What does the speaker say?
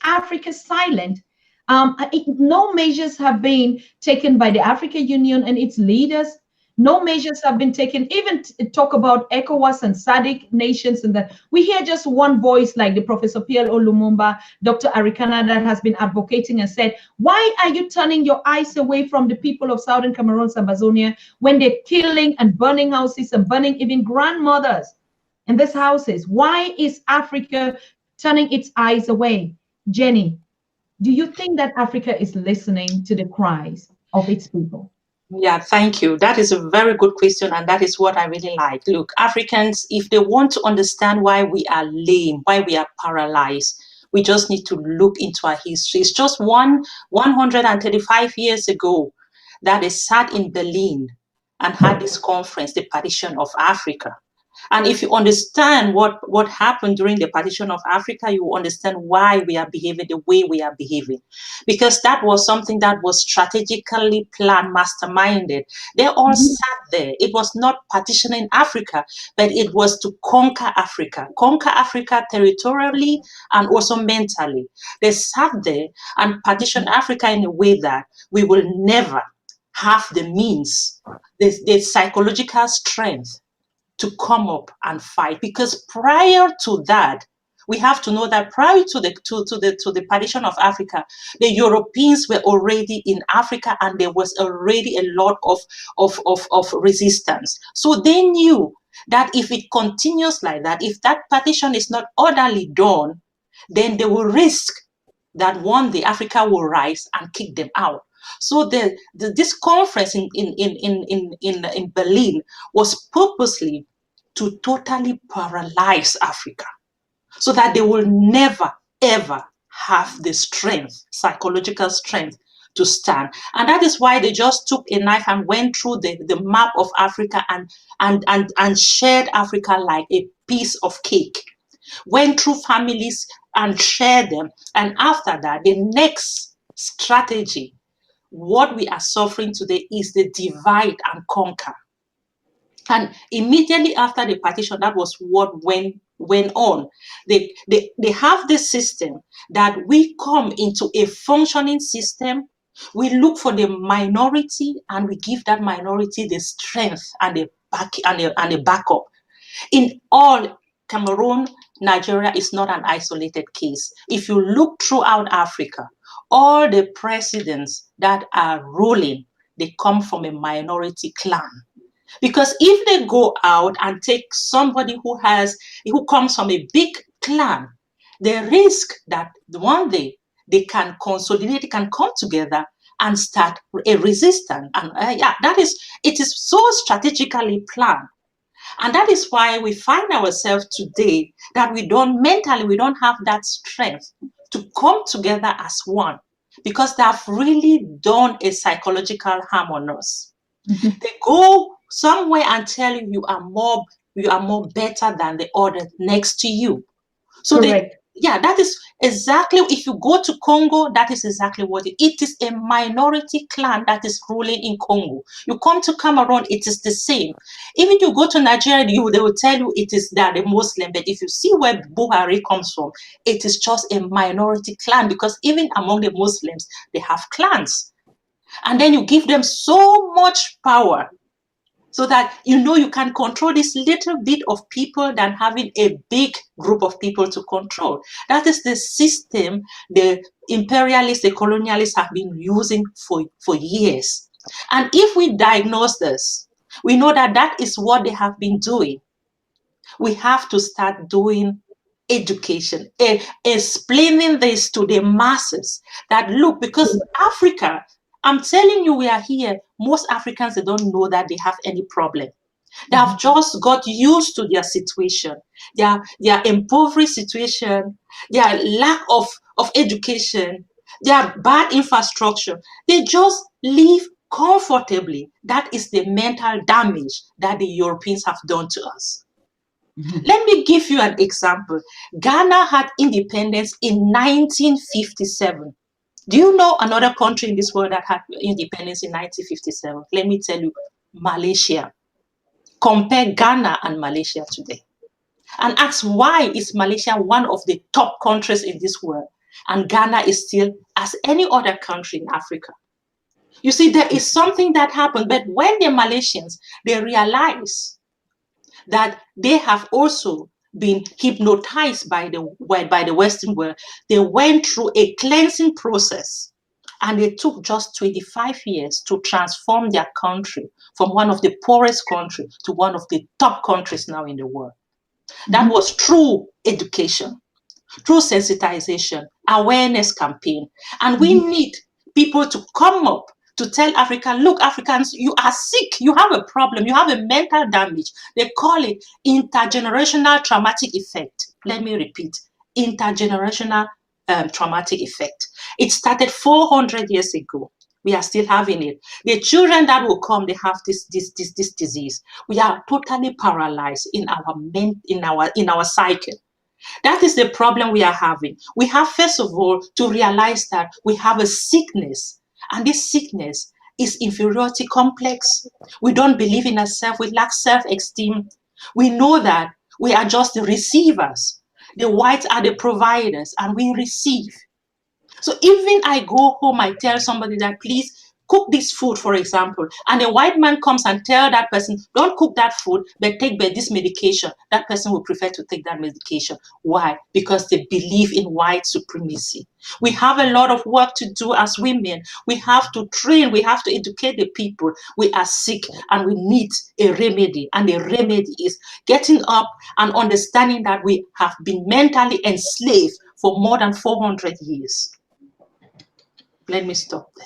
Africa silent? No measures have been taken by the African Union and its leaders. No measures have been taken, even to talk about ECOWAS and SADC nations. And that we hear just one voice, like the Professor Pierre Olumumba, Dr. Arikana, that has been advocating and said, why are you turning your eyes away from the people of Southern Cameroon, Sambazonia, when they're killing and burning houses and burning even grandmothers in these houses? Why is Africa turning its eyes away? Jenny, do you think that Africa is listening to the cries of its people? Yeah, thank you. That is a very good question, and that is what I really like. Look, Africans, if they want to understand why we are lame, why we are paralyzed, we just need to look into our history. It's just 135 years ago that they sat in Berlin and had this conference, the Partition of Africa. And if you understand what happened during the Partition of Africa, you will understand why we are behaving the way we are behaving. Because that was something that was strategically planned, masterminded. They all sat there. It was not partitioning Africa, but it was to conquer Africa territorially and also mentally. They sat there and partitioned Africa in a way that we will never have the means, the psychological strength to come up and fight. Because prior to that, we have to know that prior to the partition of Africa, the Europeans were already in Africa, and there was already a lot of resistance. So they knew that if it continues like that, if that partition is not orderly done, then they will risk that one day Africa will rise and kick them out. So this conference in Berlin was purposely to totally paralyze Africa, so that they will never, ever have the strength, psychological strength, to stand. And that is why they just took a knife and went through the map of Africa and shared Africa like a piece of cake. Went through families and shared them. And after that, the next strategy, what we are suffering today, is the divide and conquer. And immediately after the partition, that was what went on. They have this system that we come into a functioning system. We look for the minority and we give that minority the strength and the backup. In all, Cameroon, Nigeria is not an isolated case. If you look throughout Africa, all the presidents that are ruling, they come from a minority clan. Because if they go out and take somebody who comes from a big clan, they risk that one day they can consolidate, they can come together and start a resistance. And it is so strategically planned. And that is why we find ourselves today that we don't have that strength to come together as one, because they have really done a psychological harm on us. They go somewhere and tell you you are more better than the other next to you. So that is exactly, if you go to Congo, that is exactly what it is. A minority clan that is ruling in Congo. You come to Cameroon, it is the same. Even you go to Nigeria, they will tell you it is that the Muslim. But if you see where Buhari comes from, it is just a minority clan, because even among the Muslims, they have clans. And then you give them so much power, so that you can control this little bit of people than having a big group of people to control. That is the system the imperialists, the colonialists have been using for years. And if we diagnose this, we know that that is what they have been doing. We have to start doing education, explaining this to the masses, that look, because Africa, I'm telling you, we are here. Most Africans, they don't know that they have any problem. They have just got used to their situation, their impoverished situation, their lack of education, their bad infrastructure. They just live comfortably. That is the mental damage that the Europeans have done to us. Let me give you an example. Ghana had independence in 1957. Do you know another country in this world that had independence in 1957? Let me tell you, Malaysia. Compare Ghana and Malaysia today. And ask, why is Malaysia one of the top countries in this world? And Ghana is still as any other country in Africa. You see, there is something that happened, but when the Malaysians, they realize that they have also been hypnotized by the Western world, they went through a cleansing process, and it took just 25 years to transform their country from one of the poorest countries to one of the top countries now in the world. That was through education, through sensitization, awareness campaign. And we need people to come up to tell Africa, look, Africans, you are sick, you have a problem, you have a mental damage. They call it intergenerational traumatic effect. Let me repeat, intergenerational traumatic effect. It started 400 years ago. We are still having it. The children that will come, they have this disease. We are totally paralyzed in our cycle. That is the problem we are having. We have, first of all, to realize that we have a sickness, and this sickness is inferiority complex. We don't believe in ourselves. We lack self-esteem. We know that we are just the receivers. The whites are the providers, and we receive. So even I go home, I tell somebody that, please cook this food, for example, and a white man comes and tell that person, don't cook that food, but take this medication. That person will prefer to take that medication. Why? Because they believe in white supremacy. We have a lot of work to do as women. We have to train. We have to educate the people. We are sick and we need a remedy. And the remedy is getting up and understanding that we have been mentally enslaved for more than 400 years. Let me stop there.